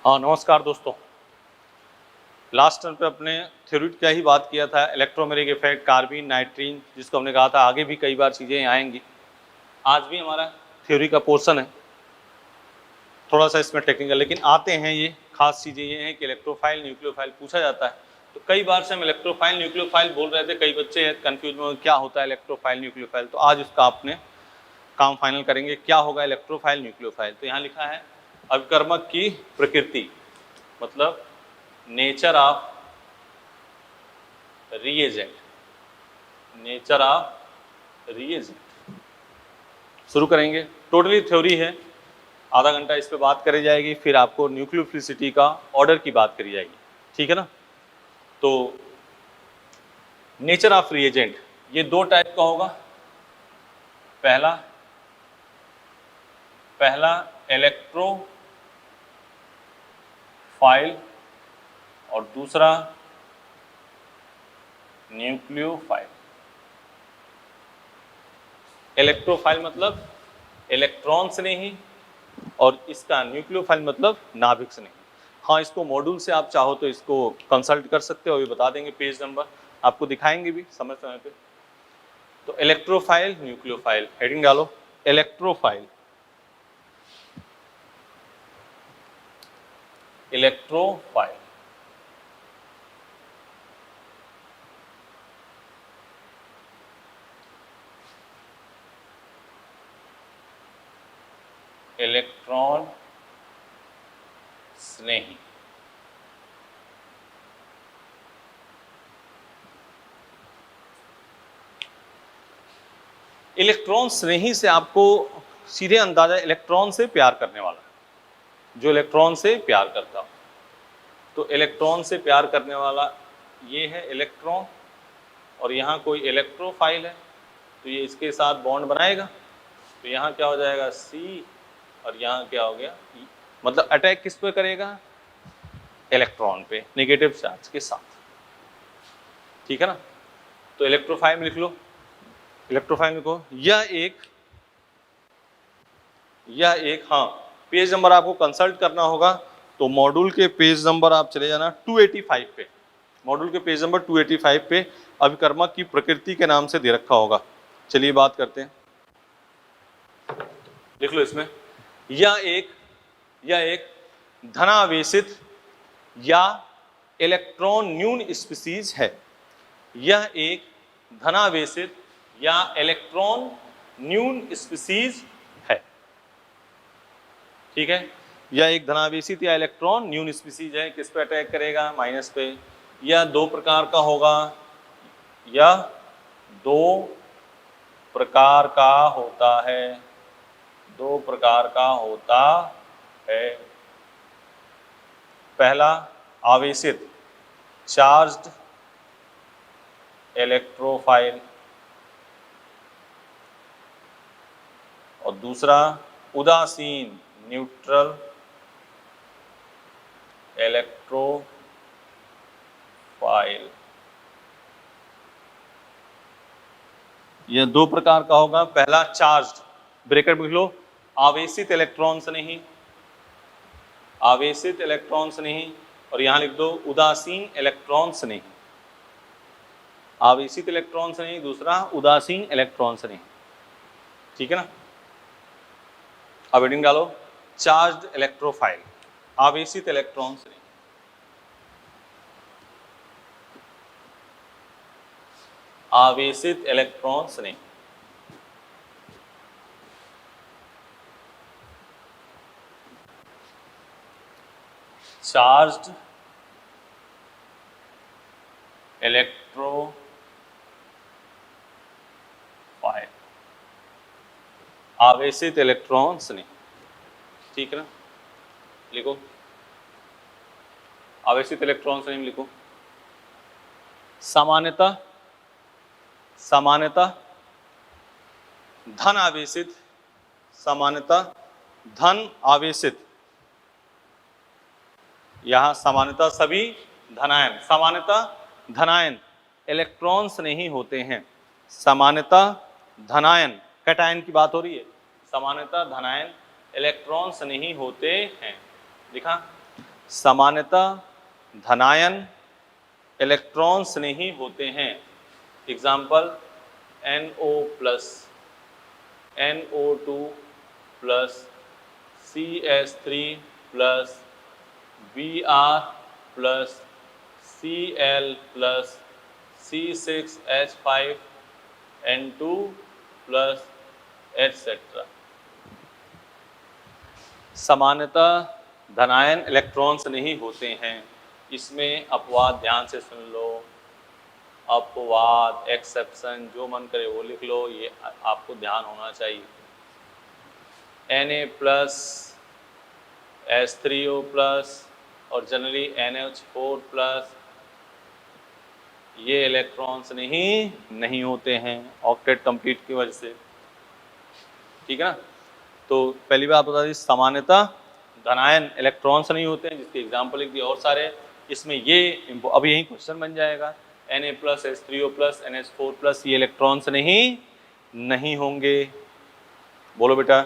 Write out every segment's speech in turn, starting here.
हाँ नमस्कार दोस्तों। लास्ट टर्म पे अपने थ्योरी क्या ही बात किया था, इलेक्ट्रोमेरिक इफेक्ट, कार्बीन, नाइट्रीन, जिसको हमने कहा था आगे भी कई बार चीज़ें आएंगी। आज भी हमारा थ्योरी का पोर्शन है, थोड़ा सा इसमें टेक्निकल, लेकिन आते हैं। ये खास चीज़ें ये हैं कि इलेक्ट्रोफाइल न्यूक्लियोफाइल पूछा जाता है, तो कई बार से हम इलेक्ट्रोफाइल न्यूक्लियोफाइल बोल रहे थे, कई बच्चे कंफ्यूज में क्या होता है इलेक्ट्रोफाइल न्यूक्लियोफाइल। तो आज उसका आपने काम फाइनल करेंगे, क्या होगा इलेक्ट्रोफाइल न्यूक्लियोफाइल। तो यहाँ लिखा है अभिकर्मक की प्रकृति, मतलब nature of reagent, nature of reagent. शुरू करेंगे। टोटली थ्योरी है, आधा घंटा इस पे बात करी जाएगी, फिर आपको न्यूक्लियोफिलिसिटी का ऑर्डर की बात करी जाएगी, ठीक है ना। तो नेचर ऑफ रिएजेंट ये दो टाइप का होगा। पहला इलेक्ट्रोफाइल और दूसरा न्यूक्लियोफाइल। इलेक्ट्रोफाइल मतलब इलेक्ट्रॉन से नहीं, और इसका न्यूक्लियोफाइल मतलब नाभिक से नहीं। हाँ, इसको मॉड्यूल से आप चाहो तो इसको कंसल्ट कर सकते हो, ये बता देंगे, पेज नंबर आपको दिखाएंगे भी समय समय पे। तो इलेक्ट्रोफाइल न्यूक्लियोफाइल, हेडिंग डालो इलेक्ट्रोफाइल। इलेक्ट्रोफाइल इलेक्ट्रॉन स्नेही। इलेक्ट्रॉन स्नेही से आपको सीधे अंदाजा इलेक्ट्रॉन से प्यार करने वाला, जो इलेक्ट्रॉन से प्यार करता हो। तो इलेक्ट्रॉन से प्यार करने वाला ये है इलेक्ट्रॉन, और यहाँ कोई इलेक्ट्रोफाइल है तो ये इसके साथ बॉन्ड बनाएगा। तो यहाँ क्या हो जाएगा C, और यहाँ क्या हो गया E। मतलब अटैक किस पे करेगा, इलेक्ट्रॉन पे, नेगेटिव चार्ज के साथ, ठीक है ना। तो इलेक्ट्रोफाइल में लिख लो, इलेक्ट्रोफाइल लिखो। यह एक हाँ, पेज नंबर आपको कंसल्ट करना होगा, तो मॉड्यूल के पेज नंबर आप चले जाना 285 पे, मॉड्यूल के पेज नंबर 285 पे अभिकर्मक की प्रकृति के नाम से दे रखा होगा। चलिए बात करते हैं, लिख लो इसमें। यह एक धनावेशित या इलेक्ट्रॉन न्यून स्पीसीज है। यह एक धनावेशित या इलेक्ट्रॉन न्यून स्पीसीज है, ठीक है। यह एक धनावेशित या इलेक्ट्रॉन न्यून स्पीसीज है। किस पे अटैक करेगा, माइनस पे। यह दो प्रकार का होगा, यह दो प्रकार का होता है, दो प्रकार का होता है। पहला आवेशित चार्ज्ड इलेक्ट्रोफाइल, और दूसरा उदासीन न्यूट्रल इलेक्ट्रोफाइल। यह दो प्रकार का होगा। पहला चार्ज्ड, ब्रेकेट में लिख लो, आवेशित इलेक्ट्रॉन से नहीं, आवेशित इलेक्ट्रॉन से नहीं, और यहां लिख दो उदासीन इलेक्ट्रॉन से नहीं। आवेशित इलेक्ट्रॉन से नहीं, दूसरा उदासीन इलेक्ट्रॉन से नहीं, ठीक है ना। अब हेडिंग डालो चार्ज्ड इलेक्ट्रोफाइल, आवेशित इलेक्ट्रॉन से नहीं। आवेशित इलेक्ट्रॉन से नहीं। चार्ज्ड इलेक्ट्रोफाइल, आवेशित इलेक्ट्रॉन से नहीं, ठीक है ना। लिखो आवेशित इलेक्ट्रॉन से नहीं, लिखो सामान्यतः धन आवेशित, सामान्यतः धन आवेशित, यहां सामान्यतः सभी धनायन, सामान्यतः धनायन इलेक्ट्रॉन्स नहीं होते हैं। सामान्यतः धनायन, कैटायन की बात हो रही है, सामान्यतः धनायन इलेक्ट्रॉन्स नहीं होते हैं। लिखा सामान्यतः धनायन इलेक्ट्रॉन्स नहीं होते हैं। Example NO plus, NO2 plus, CH3 plus, Br plus, Cl plus, C6H5N2 plus etcetera. सामान्यतः धनायन इलेक्ट्रॉन्स नहीं होते हैं। इसमें अपवाद ध्यान से सुन लो, अपवाद, एक्सेप्शन, जो मन करे वो लिख लो, ये आपको ध्यान होना चाहिए। Na प्लस, H3O प्लस और जनरली NH4 प्लस, ये इलेक्ट्रॉन्स नहीं होते हैं ऑक्टेट कंप्लीट की वजह से। ठीक है ना। तो पहली बात बता दी, सामान्यतः धनायन इलेक्ट्रॉन्स नहीं होते हैं, जिसके एग्जाम्पल लिख दिए। और सारे इसमें ये अब यही क्वेश्चन बन जाएगा, Na plus, H3O plus, NH4 plus, ये इलेक्ट्रॉन्स नहीं होंगे। बोलो बेटा।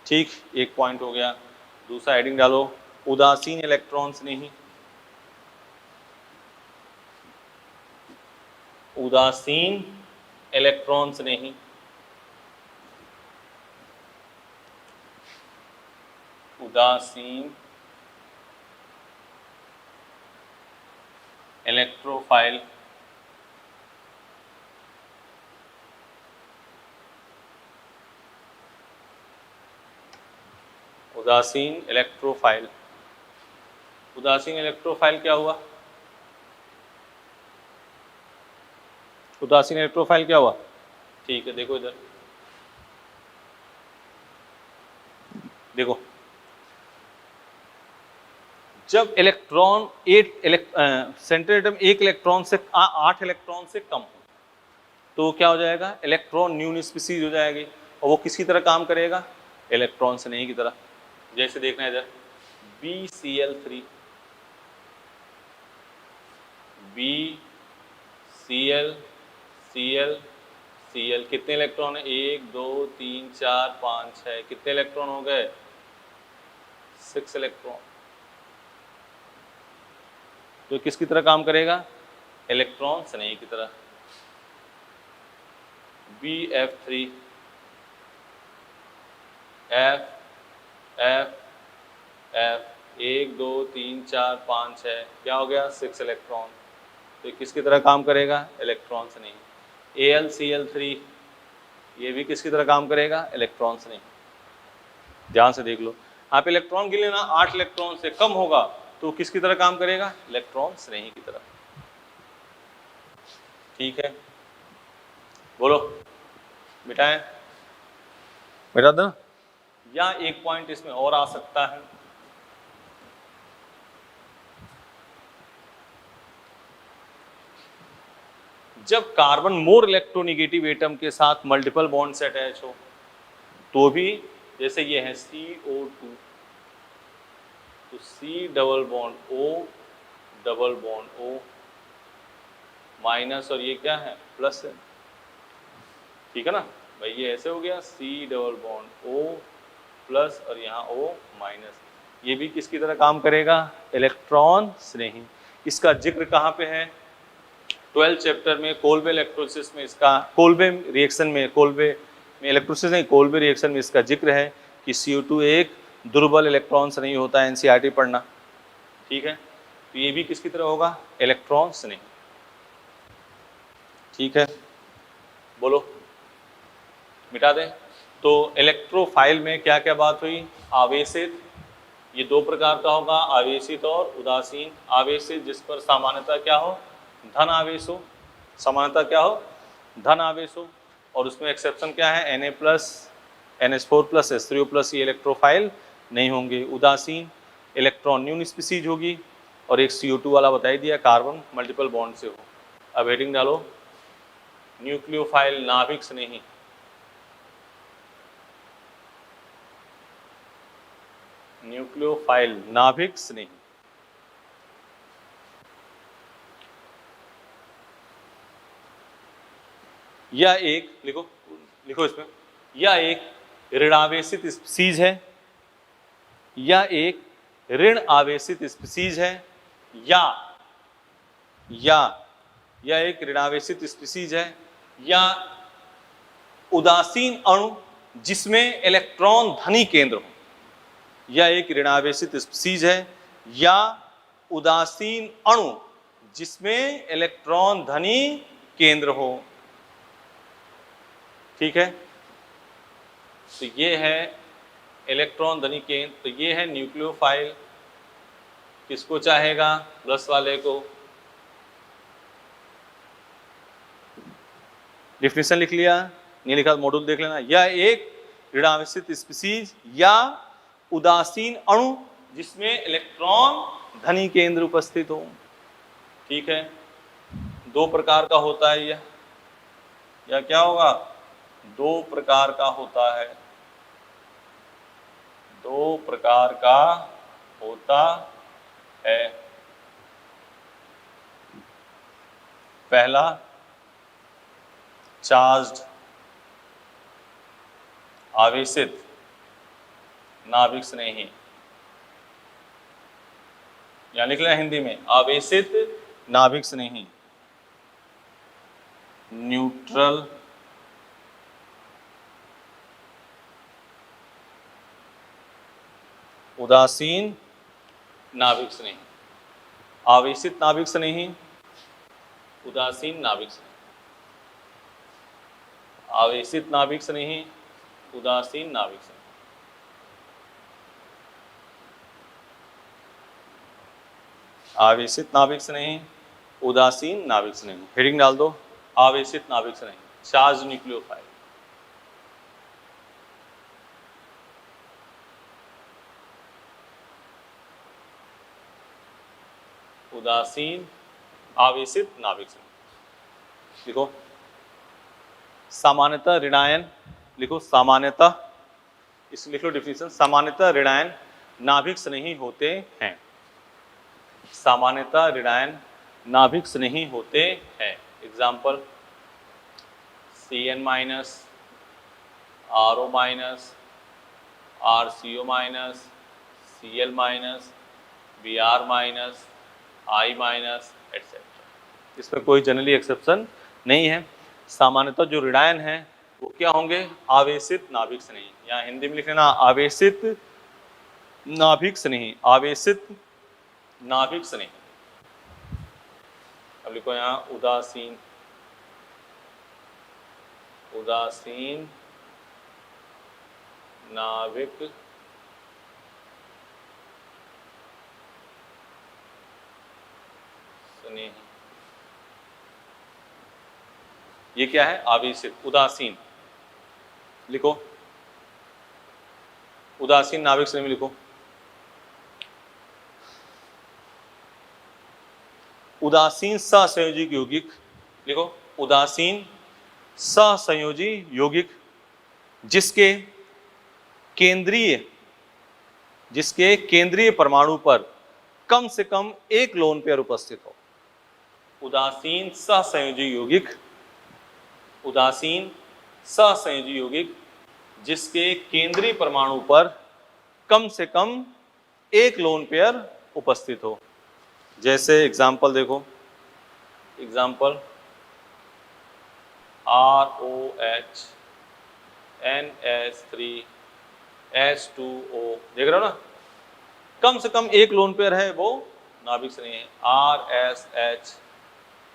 ठीक, एक पॉइंट हो गया। दूसरा हेडिंग डालो, उदासीन इलेक्ट्रॉन्स नहीं। उदासीन इलेक्ट्रॉन्स नहीं। उदासीन इलेक्ट्रोफाइल उदासीन इलेक्ट्रोफाइल। उदासीन इलेक्ट्रोफाइल क्या हुआ? उदासीन इलेक्ट्रोफाइल क्या हुआ? ठीक है, देखो इधर, देखो जब इलेक्ट्रॉन सेंट्रल एटम 1 इलेक्ट्रॉन से 8 इलेक्ट्रॉन से कम हो तो क्या हो जाएगा? इलेक्ट्रॉन न्यून स्पीसीज हो जाएगी। और वो किसकी तरह काम करेगा? इलेक्ट्रॉन से नहीं की तरह। जैसे देखना है इधर, BCl3, BCl, Cl, Cl, कितने इलेक्ट्रॉन है? 1 2 3 4 5 6, कितने इलेक्ट्रॉन हो गए? 6 इलेक्ट्रॉन। तो किसकी तरह काम करेगा? इलेक्ट्रॉन से नहीं की तरह। BF3, F, F, F, 1 2 3 4 5 6, क्या हो गया? 6 इलेक्ट्रॉन। तो किसकी तरह काम करेगा? इलेक्ट्रॉन से नहीं। AlCl3, ये भी किसकी तरह काम करेगा? इलेक्ट्रॉन से नहीं। ध्यान से देख लो, यहाँ पे इलेक्ट्रॉन गिने ना 8 इलेक्ट्रॉन से कम होगा तो किसकी तरह काम करेगा? इलेक्ट्रॉन से नहीं की तरह। ठीक है, बोलो मिटाएं, मिटा दो। या एक पॉइंट इसमें और आ सकता है, जब कार्बन मोर इलेक्ट्रोनिगेटिव एटम के साथ मल्टीपल बॉन्ड से अटैच हो तो भी, जैसे ये है CO2, तो C double bond O, double bond O minus, और ये क्या है? प्लस है। ठीक है ना भाई, ये ऐसे हो गया C double bond O plus और यहाँ O माइनस। ये भी किसकी तरह काम करेगा? इलेक्ट्रॉन से नहीं। इसका जिक्र कहाँ पे है? 12 चैप्टर में कोल्बे इलेक्ट्रोलिसिस में इसका, कोल्बे रिएक्शन में, कोल्बे में इलेक्ट्रोलिसिस नहीं, कोल्बे रिएक्शन में इसका जिक्र है कि CO2 एक दुर्बल इलेक्ट्रॉन से नहीं होता है। NCERT पढ़ना। ठीक है, तो ये भी किसकी तरह होगा? इलेक्ट्रॉन से नहीं। ठीक है, बोलो मिटा दें। तो इलेक्ट्रोफाइल में क्या क्या बात हुई? आवेशित, ये दो प्रकार का होगा, आवेशित और उदासीन। आवेशित जिस पर सामान्यतः क्या हो? धन आवेश हो। सामान्यतः क्या हो? धन आवेश हो। और उसमें एक्सेप्शन क्या है? Na plus, NH4 plus, H3O plus, ये इलेक्ट्रोफाइल नहीं होंगे। उदासीन इलेक्ट्रॉन न्यून स्पीसीज होगी। और एक CO2 वाला बताई दिया, कार्बन मल्टीपल बॉन्ड से हो। अब हेडिंग डालो, न्यूक्लियोफाइल, नाभिक से नहीं। न्यूक्लियोफाइल नाभिक से नहीं। या एक लिखो, लिखो इसमें, या एक ऋणावेशित स्पीसीज है, या एक ऋण आवेशित स्पीसीज है या यह एक ऋणावेशित स्पीसीज है या उदासीन अणु जिसमें इलेक्ट्रॉन धनी केंद्र हो, यह एक ऋणावेशित स्पीसीज है या उदासीन अणु जिसमें इलेक्ट्रॉन धनी केंद्र हो। ठीक है, तो ये है इलेक्ट्रॉन धनी केंद्र, तो ये है न्यूक्लियोफाइल। किसको चाहेगा? प्लस वाले को। डिफिनेशन लिख लिया, नहीं लिखा तो मॉड्यूल देख लेना। यह एक ऋणावेशित स्पीसीज या उदासीन अणु जिसमें इलेक्ट्रॉन धनी केंद्र उपस्थित हो। ठीक है, दो प्रकार का होता है यह क्या होगा? दो प्रकार का होता है, दो प्रकार का होता है। पहला चार्ज्ड आवेशित नाभिक स्नेही, या लिख लें हिंदी में आवेशित नाभिक स्नेही, न्यूट्रल उदासीन नाभिक स्नेही, आवेशित नाभिक स्नेही, उदासीन नाभिक स्नेही, आवेशित नाभिक स्नेही, उदासीन नाभिक स्नेही। आवेशित नाभिक स्नेही, उदासीन नाभिक स्नेही। हेडिंग डाल दो, आवेशित नाभिक स्नेही, चार्ज न्यूक्लियोफाइल। उदासीन आवेशित नाभिक स्नेही। लिखो सामान्यतः ऋणायन, लिखो सामान्यतः, इसको लिख लो डिफिनेशन, सामान्यतः ऋणायन नाभिक स्नेही होते हैं। सामान्यतः ऋणायन नाभिक स्नेही होते हैं। Example Cn minus, RO minus, RCO minus, Cl minus, Br minus, I minus etcetera. इसमें कोई जनरली एक्सेप्शन नहीं है। सामान्यतः जो ऋणायन है वो क्या होंगे? आवेशित नाभिक स्नेही, या हिंदी में लिख लेना आवेशित नाभिक स्नेही, आवेशित नाभिक स्नेही। अब लिखो यहाँ उदासीन, उदासीन नाभिक स्नेही। ये क्या है? आवेशित, उदासीन। लिखो उदासीन नाभिक स्नेही में लिखो उदासीन सहसंयोजी यौगिक। लिखो उदासीन सहसंयोजी यौगिक जिसके केंद्रीय परमाणु पर कम से कम एक लोन पेयर उपस्थित हो। उदासीन सहसंयोजी यौगिक, उदासीन सहसंयोजी यौगिक जिसके केंद्रीय परमाणु पर कम से कम एक लोन पेयर उपस्थित हो। जैसे एग्जाम्पल देखो, एग्जाम्पल ROH NH3H2O, देख रहे हो ना? कम से कम एक लोन पेयर है, वो नाभिक स्नेही है। RSH,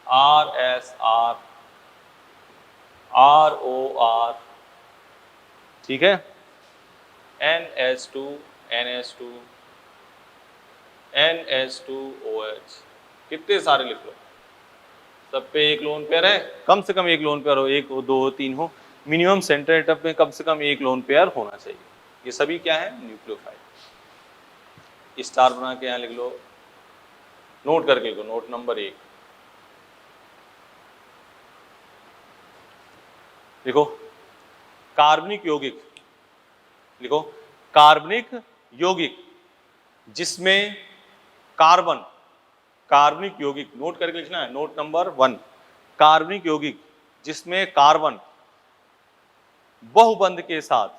RSR, ROR, ठीक है, NH2, NH2, NH2OH, कितने सारे लिख लो, सब पे एक लोन पेयर है, कम से कम एक लोन पेयर हो, एक हो, दो हो, तीन हो, मिनिमम सेंटर एटम में कम से कम एक लोन पेयर होना चाहिए। ये सभी क्या है? न्यूक्लियोफाइल। स्टार बना के यहाँ लिख लो, नोट करके लिखो, नोट नंबर 1 लिखो कार्बनिक यौगिक। लिखो कार्बनिक यौगिक जिसमें कार्बन, कार्बनिक यौगिक नोट करके लिखना है, नोट नंबर 1। कार्बनिक यौगिक जिसमें कार्बन बहुबंध के साथ,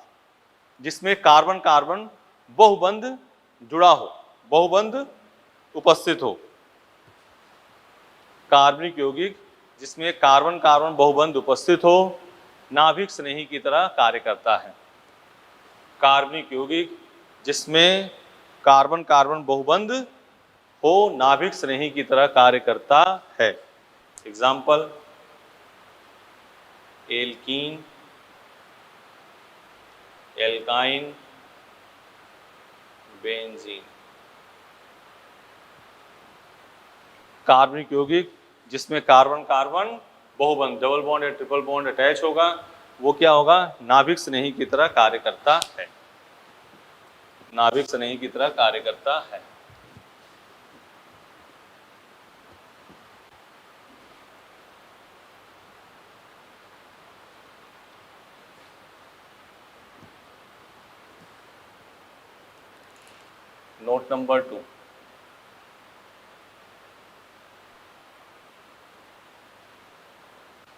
जिसमें कार्बन कार्बन बहुबंध जुड़ा हो, बहुबंध उपस्थित हो। कार्बनिक यौगिक जिसमें कार्बन कार्बन बहुबंध उपस्थित हो, नाभिक स्नेही की तरह कार्य करता है। कार्बनिक यौगिक जिसमें कार्बन कार्बन बहुबंध हो, नाभिक स्नेही की तरह कार्य करता है। Example, alkene, alkyne, benzene. कार्बनिक यौगिक जिसमें कार्बन कार्बन बहुबंध डबल बॉन्ड या ट्रिपल बॉन्ड अटैच होगा, वो क्या होगा, नाभिक स्नेही की तरह कार्य करता है। नाभिक स्नेही की तरह कार्य करता है। नोट नंबर 2,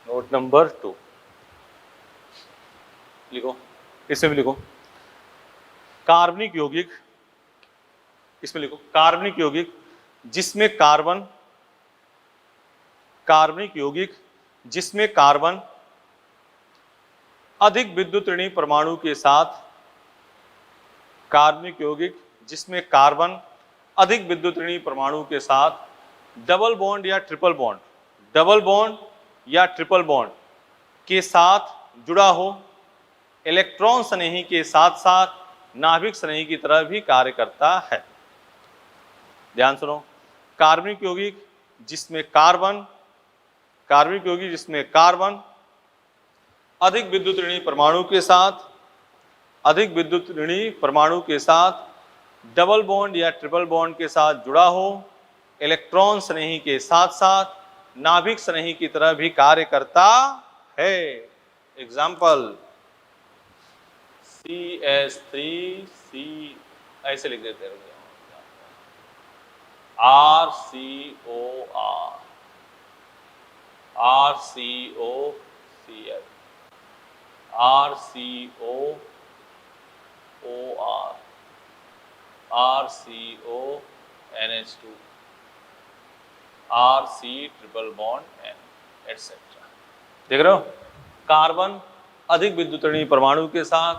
नोट नंबर 2 लिखो, इसमें भी लिखो। कार्बनिक यौगिक, इसमें लिखो, कार्बनिक यौगिक जिसमें कार्बन, कार्बनिक यौगिक जिसमें कार्बन अधिक विद्युत ऋणी परमाणु के साथ, कार्बनिक यौगिक जिसमें कार्बन अधिक विद्युत ऋणी परमाणु के साथ डबल बॉन्ड या ट्रिपल बॉन्ड, डबल बॉन्ड या ट्रिपल बॉन्ड के साथ जुड़ा हो, इलेक्ट्रॉन स्नेही के साथ साथ नाभिक स्नेही की तरह भी कार्य करता है। ध्यान सुनो, कार्बनिक यौगिक जिसमें कार्बन, कार्बनिक यौगिक जिसमें कार्बन अधिक विद्युत ऋणी परमाणु के साथ, अधिक विद्युत ऋणी परमाणु के साथ डबल बॉन्ड या ट्रिपल बॉन्ड के साथ जुड़ा हो, इलेक्ट्रॉन स्नेही के साथ साथ नाभिक स्नेही की तरह भी कार्य करता है। एग्जाम्पल, CH3C, ऐसे लिख देते हैं, RCOR, RCOCl, RCOOR, RCONH2, RC triple bond N, etcetera. देख रहे हो, कार्बन अधिक विद्युत ऋणी परमाणु के साथ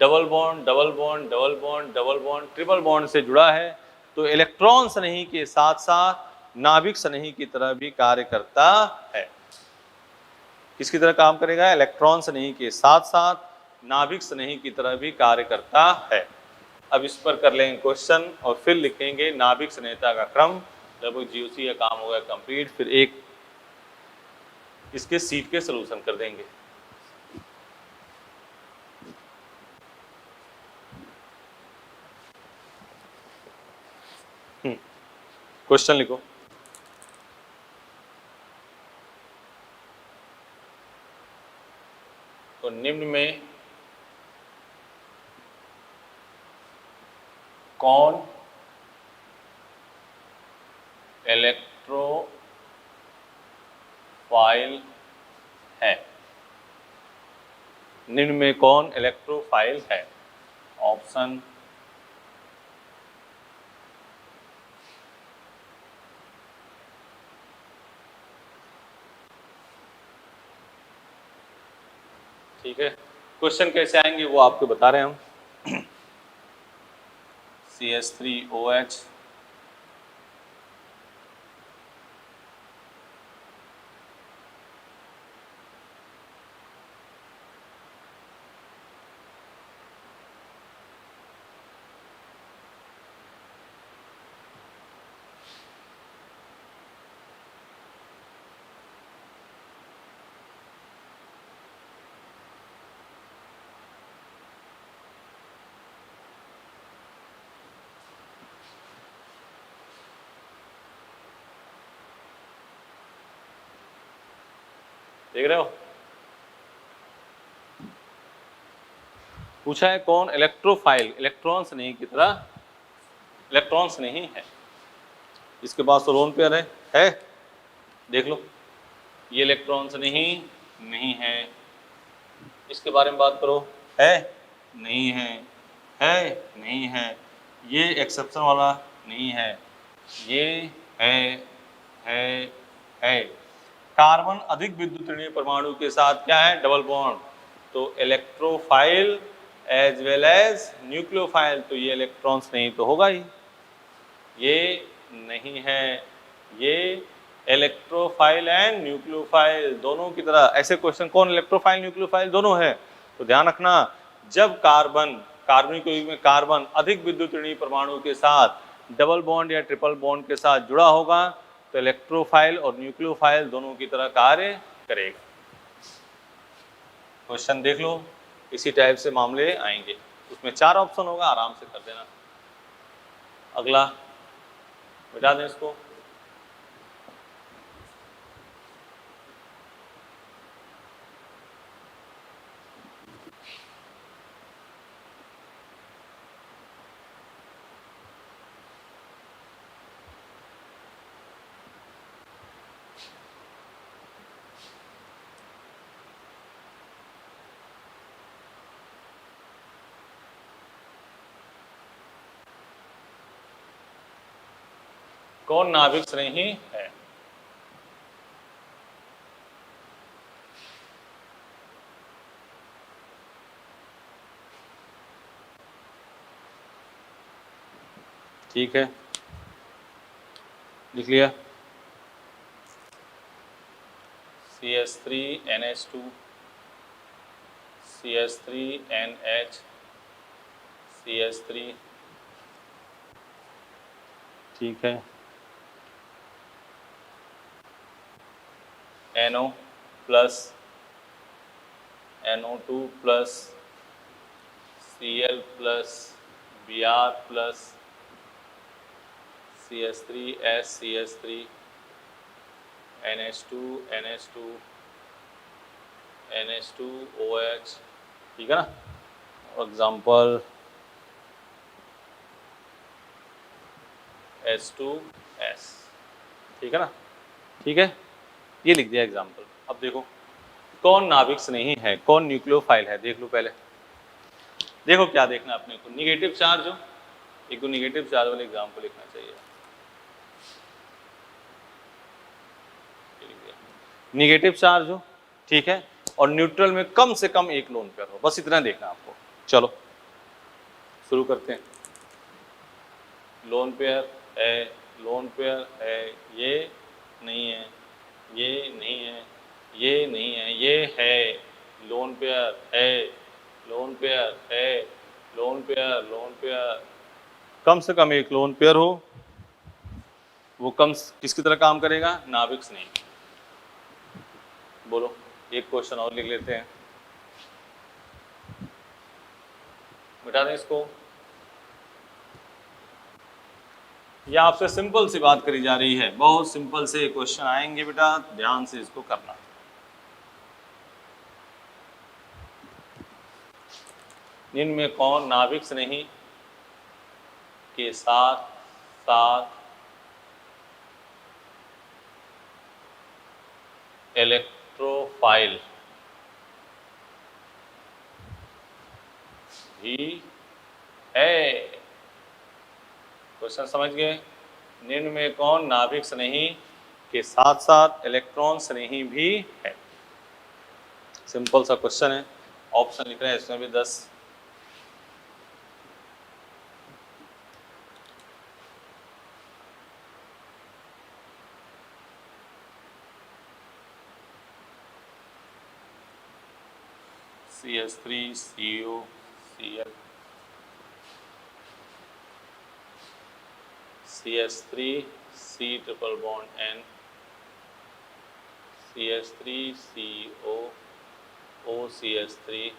double bond double bond double bond double bond triple bond से जुड़ा है, तो इलेक्ट्रॉन स्नेही के साथ साथ नाभिक स्नेही की तरह भी कार्य करता है। किसकी तरह काम करेगा, इलेक्ट्रॉन स्नेही के साथ साथ नाभिक स्नेही की तरह भी कार्य करता है। अब इस पर कर लेंगे क्वेश्चन और फिर लिखेंगे नाभिक स्नेहता का क्रम। लगभग GOC का काम हो गया कंप्लीट, फिर एक इसके सीट के सलूशन कर देंगे। क्वेश्चन लिखो, तो निम्न में कौन इलेक्ट्रोफाइल है, निम्न में कौन इलेक्ट्रोफाइल है। ऑप्शन ठीक है, क्वेश्चन कैसे आएंगे वो आपको बता रहे हैं हम। CH3OH, देख रहे हो, पूछा है कौन इलेक्ट्रोफाइल, इलेक्ट्रॉन्स नहीं की तरह, इलेक्ट्रॉन्स नहीं है। इसके पास तो लोन पेयर है, देख लो, ये इलेक्ट्रॉन्स नहीं है। इसके बारे में बात करो, है नहीं है नहीं है, ये एक्सेप्शन वाला नहीं है, ये है है। कार्बन अधिक विद्युतऋणीय परमाणु के साथ क्या है, डबल बॉन्ड, तो electrophile as well as nucleophile, तो ये इलेक्ट्रॉन्स नहीं तो होगा ही, ये नहीं है, ये इलेक्ट्रोफाइल एंड न्यूक्लियोफाइल दोनों की तरह। ऐसे क्वेश्चन कौन इलेक्ट्रोफाइल न्यूक्लियोफाइल दोनों है, तो ध्यान रखना जब कार्बनिक यौगिक में कार्बन अधिक विद्युतऋणीय परमाणु के साथ डबल बॉन्ड या ट्रिपल बॉन्ड के साथ जुड़ा होगा तो इलेक्ट्रोफाइल और न्यूक्लियोफाइल दोनों की तरह कार्य करेगा। क्वेश्चन देख लो, इसी टाइप से मामले आएंगे, उसमें 4 ऑप्शन होगा, आराम से कर देना। अगला मिटा दें इसको। कौन नाभिक श्रेणी है, ठीक है, लिख लिया। CH3NH2 CH3NH CH3, ठीक है, NO plus NO2 plus Cl plus Br plus CH3S CH3 NH2 NH2 NH2OH, ठीक है ना। एग्जाम्पल H2S, ठीक है ना, ठीक है, ये लिख दिया एग्जाम्पल। अब देखो कौन नाभिक स्नेही है, कौन न्यूक्लियोफाइल है, देख लो पहले। देखो क्या देखना अपने को, निगेटिव चार्ज हो, एक तो निगेटिव चार्ज वाले एग्जाम्पल लिखना चाहिए। निगेटिव चार्ज हो, ठीक है, और न्यूट्रल में कम से कम एक लोन पेयर हो, बस इतना देखना आपको। चलो शुरू करते हैं। लोन पेयर है, लोन पेयर है, ये नहीं है, ये नहीं है, ये नहीं है, ये है, लोन पेयर है, लोन पेयर है, लोन पेयर, लोन पेयर, कम से कम एक लोन पेयर हो, वो किसकी तरह काम करेगा, नाभिक स्नेही। बोलो एक क्वेश्चन और लिख लेते हैं, मिटा दें इसको। यह आपसे सिंपल सी बात करी जा रही है, बहुत सिंपल से क्वेश्चन आएंगे बेटा, ध्यान से इसको करना। निम्न में कौन नाभिक स्नेही के साथ साथ इलेक्ट्रोफाइल भी है, क्वेश्चन समझ गए। निम्न में कौन नाभिक स्नेही के साथ साथ इलेक्ट्रॉन स्नेही भी है, सिंपल सा क्वेश्चन है। ऑप्शन लिख रहे हैं इसमें भी 10। CH3 CO Cl CH3 C triple bond N CH3 CO OCH3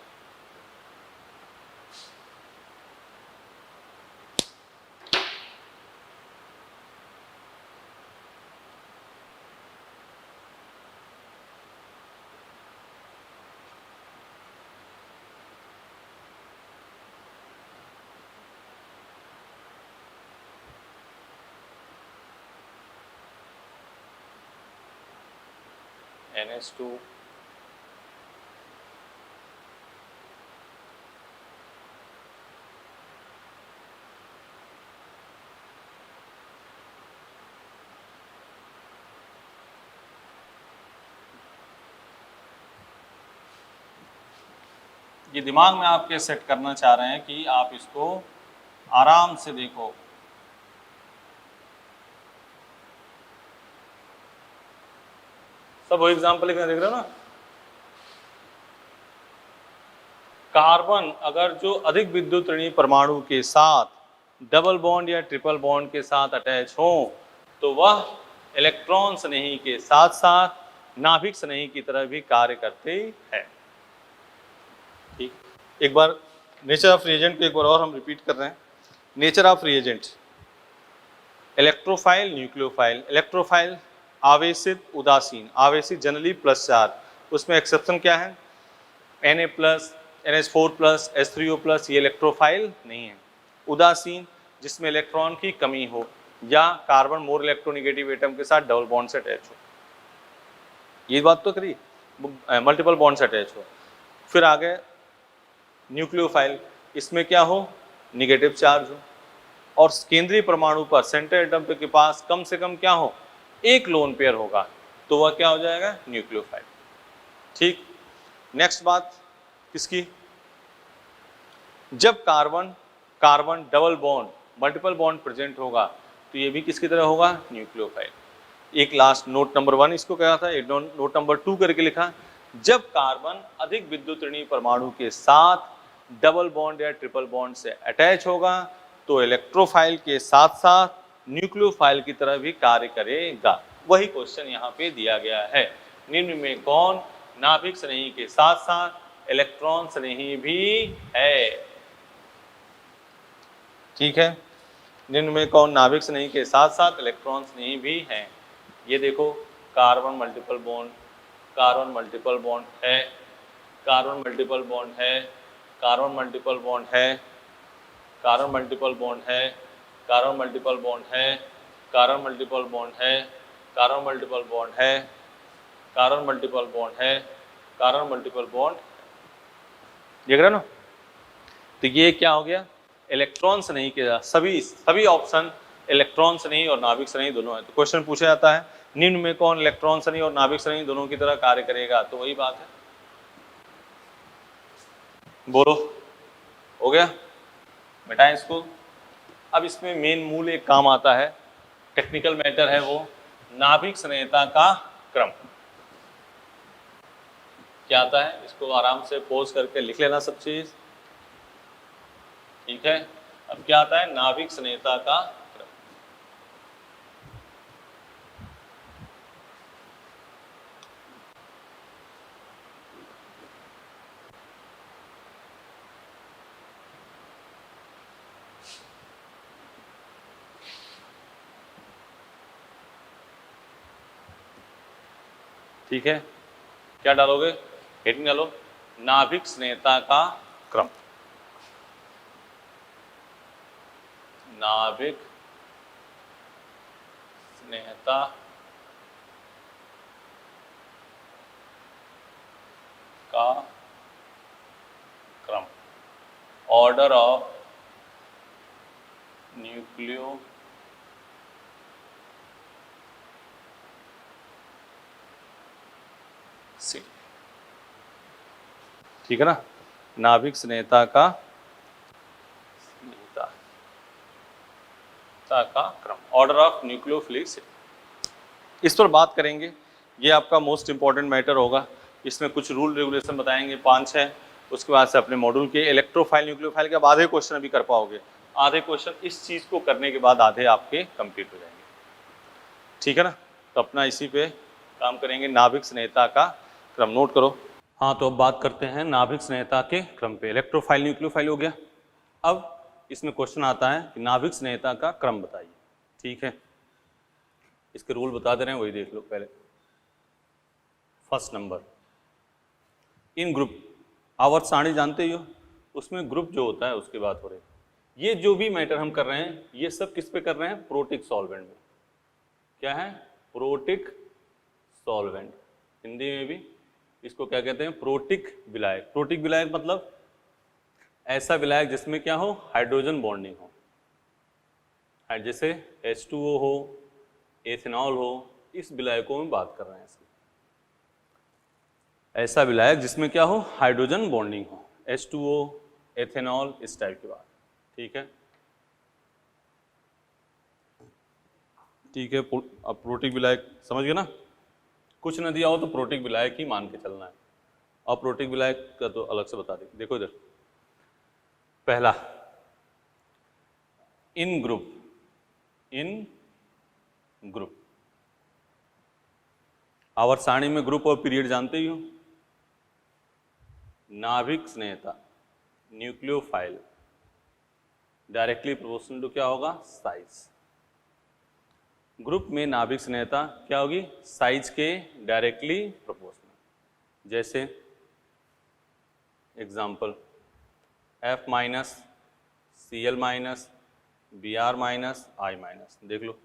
NH2 NH2 ये दिमाग में आपके सेट करना चाह रहे हैं कि आप इसको आराम से देखो। सब वो एग्जाम्पल देख रहे हो ना। कार्बन अगर जो अधिक विद्युत ऋणी परमाणु के साथ डबल बॉन्ड या ट्रिपल बॉन्ड के साथ अटैच हो तो वह इलेक्ट्रॉन स्नेही के साथ साथ नाभिक स्नेही की तरह भी कार्य करते हैं। ठीक, एक बार नेचर ऑफ रिएजेंट को एक बार और हम रिपीट कर रहे हैं। Nature of reagent, electrophile, nucleophile. Electrophile आवेशित, उदासीन। आवेशित जनरली +4, उसमें एक्सेप्शन क्या है? Na+, NH4+, H3O+, ये इलेक्ट्रोफाइल नहीं है। उदासीन जिसमें इलेक्ट्रॉन की कमी हो या कार्बन मोर इलेक्ट्रोनिगेटिव एटम के साथ डबल बॉन्ड से अटैच हो, ये बात तो करी, मल्टीपल बॉन्ड से अटैच हो। फिर आगे न्यूक्लियोफाइल, इसमें क्या हो? निगेटिव चार्ज हो और केंद्रीय परमाणु पर, सेंटर एटम के पास कम से कम क्या हो? एक लोन पेयर होगा, तो वह क्या हो जाएगा? न्यूक्लियोफाइल। ठीक, नेक्स्ट बात किसकी? जब carbon carbon double bond, multiple bond present होगा तो ये भी किसकी तरह होगा? न्यूक्लियोफाइल। एक लास्ट नोट नंबर 1 इसको क्या था, एक नोट नंबर 2 करके लिखा। जब कार्बन अधिक विद्युत ऋणी परमाणु के साथ डबल बॉन्ड या ट्रिपल बॉन्ड से अटैच होगा तो इलेक्ट्रोफाइल के साथ साथ न्यूक्लियोफाइल की तरह भी कार्य करेगा। वही क्वेश्चन यहाँ पे दिया गया है। निम्न में कौन नाभिक स्नेही के साथ साथ इलेक्ट्रॉन स्नेही भी है? ठीक है, निम्न में कौन नाभिक स्नेही के साथ साथ इलेक्ट्रॉन स्नेही भी हैं? ये देखो, carbon multiple bond, carbon multiple bond है, कार्बन मल्टीपल बॉन्ड है, कार्बन मल्टीपल बॉन्ड है, कार्बन मल्टीपल बॉन्ड है, कार्बन मल्टीपल बॉन्ड है, कार्बन मल्टीपल बॉन्ड है, कार्बन मल्टीपल बॉन्ड है, कार्बन मल्टीपल बॉन्ड है, कार्बन मल्टीपल बॉन्ड। देख रहे हो ना? तो ये क्या हो गया? इलेक्ट्रॉन से नहीं किया, सभी ऑप्शन इलेक्ट्रॉन से नहीं और नाभिक से नहीं दोनों है। तो क्वेश्चन पूछा जाता है निम्न में कौन इलेक्ट्रॉन से नहीं और नाभिक से नहीं दोनों की तरह कार्य करेगा? तो वही बात है, बोलो, हो गया? मिटाएं इसको। अब इसमें मेन मूल एक काम आता है, टेक्निकल मैटर है वो, नाभिक स्नेहता का क्रम क्या आता है? इसको आराम से पोज करके लिख लेना सब चीज, ठीक है? अब क्या आता है? नाभिक स्नेहता का क्रम। ठीक है, क्या डालोगे? हेडिंग डालो, नाभिक स्नेहता का क्रम। नाभिक स्नेहता का क्रम, ऑर्डर ऑफ न्यूक्लियो ठीक है ना? नाभिक स्नेहता का क्रम, ऑर्डर ऑफ न्यूक्लियोफिलिक सिटी। इस पर बात करेंगे, ये आपका मोस्ट इंपॉर्टेंट मैटर होगा। इसमें कुछ रूल रेगुलेशन बताएंगे 5-6, उसके बाद से अपने मॉड्यूल के इलेक्ट्रोफाइल न्यूक्लियोफाइल के अब आधे क्वेश्चन अभी कर पाओगे, आधे क्वेश्चन इस चीज़ को करने के बाद आधे आपके कंप्लीट हो जाएंगे, ठीक है ना? तो अपना इसी पे काम करेंगे, नाभिक स्नेहता का क्रम नोट करो। हाँ, तो अब बात करते हैं नाभिक स्नेहता के क्रम पे। इलेक्ट्रोफाइल न्यूक्लियोफाइल हो गया। अब इसमें क्वेश्चन आता है कि नाभिक स्नेहता का क्रम बताइए, ठीक है? इसके रूल बता दे रहे हैं, वही देख लो पहले। फर्स्ट नंबर, इन ग्रुप, आवर्त सारणी जानते ही हो, उसमें ग्रुप जो होता है उसकी बात हो रही है। ये जो भी मैटर हम कर रहे हैं ये सब किस पे कर रहे हैं? प्रोटिक सॉल्वेंट में। क्या है? Protic solvent. हिंदी में भी इसको क्या कहते हैं? प्रोटिक विलायक। प्रोटिक विलायक मतलब ऐसा विलायक जिसमें क्या हो? हाइड्रोजन बॉन्डिंग हो, जैसे H2O हो, एथेनॉल हो, इस विलायकों में बात कर रहे हैं इसकी। ऐसा विलायक जिसमें क्या हो? हाइड्रोजन बॉन्डिंग हो, H2O, एथेनॉल, इस टाइप की बात। ठीक है, ठीक है। अब प्रोटिक विलायक समझ गए ना, कुछ न दिया हो तो प्रोटिक विलायक ही मान के चलना है। अब प्रोटिक विलायक का तो अलग से बता दें। देखो इधर, पहला इन ग्रुप, इन ग्रुप, आवर्त सारणी में ग्रुप और पीरियड जानते ही हो। नाभिक स्नेहता, न्यूक्लियोफाइल, डायरेक्टली प्रोपोर्शनल टू क्या होगा, साइज। ग्रुप में नाभिक स्नेहता क्या होगी, साइज के डायरेक्टली प्रोपोर्शनल। जैसे example F minus, Cl minus, Br minus, I minus. देख लो,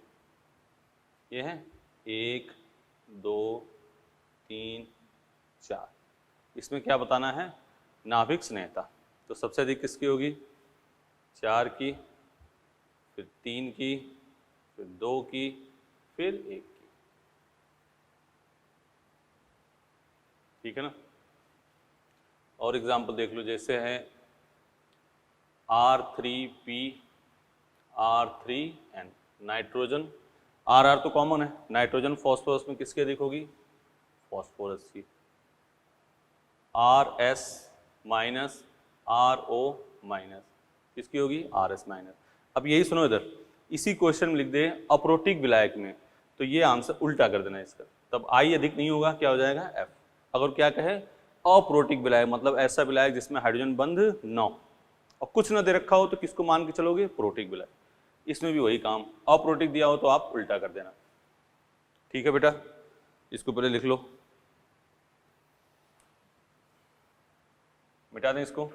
ये है 1 2 3 4। इसमें क्या बताना है, नाभिक स्नेहता। तो सबसे अधिक किसकी होगी, 4 की, फिर 3 की, फिर 2 की, फिर 1 की। ठीक है ना। और एग्जाम्पल देख लो, जैसे है R3P R3N, नाइट्रोजन। R तो कॉमन है, नाइट्रोजन फॉस्फोरस में किसकी अधिक होगी, फॉस्फोरस की। RS माइनस RO माइनस किसकी होगी, RS माइनस। अब यही सुनो इधर, इसी क्वेश्चन में लिख दे अप्रोटिक विलायक में, तो ये आंसर उल्टा कर देना इसका, तब I अधिक नहीं होगा, क्या हो जाएगा, F। अगर क्या कहे अप्रोटिक विलायक, मतलब ऐसा विलायक जिसमें हाइड्रोजन बंध न हो और कुछ न दे रखा हो, तो किसको मान के चलोगे, प्रोटिक विलायक। इसमें भी वही काम, अप्रोटिक दिया हो तो आप उल्टा कर देना। ठीक है बेटा, इसको पहले लिख लो, मिटा दें इसको।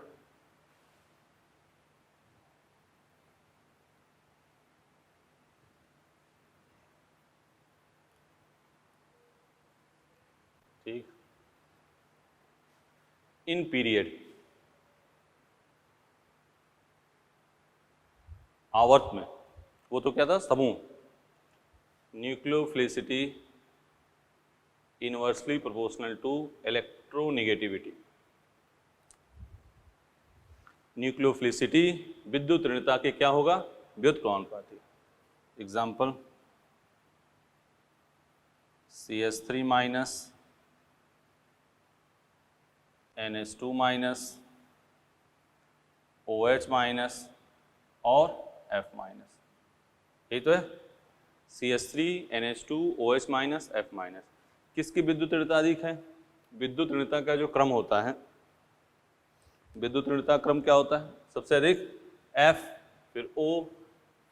ठीक, इन पीरियड, आवर्त में, वो तो क्या था, समूह। Nucleophilicity inversely proportional to electronegativity. Nucleophilicity विद्युत ऋणता के क्या होगा, व्युत्क्रमानुपाती। Example CH3 minus, NH2 minus, OH minus और F माइनस। यही तो है, CH3 NH2 OH minus F minus. किसकी विद्युत ऋणता अधिक है, विद्युत ऋणता का जो क्रम होता है, विद्युत ऋणता क्रम क्या होता है, सबसे अधिक F, फिर O,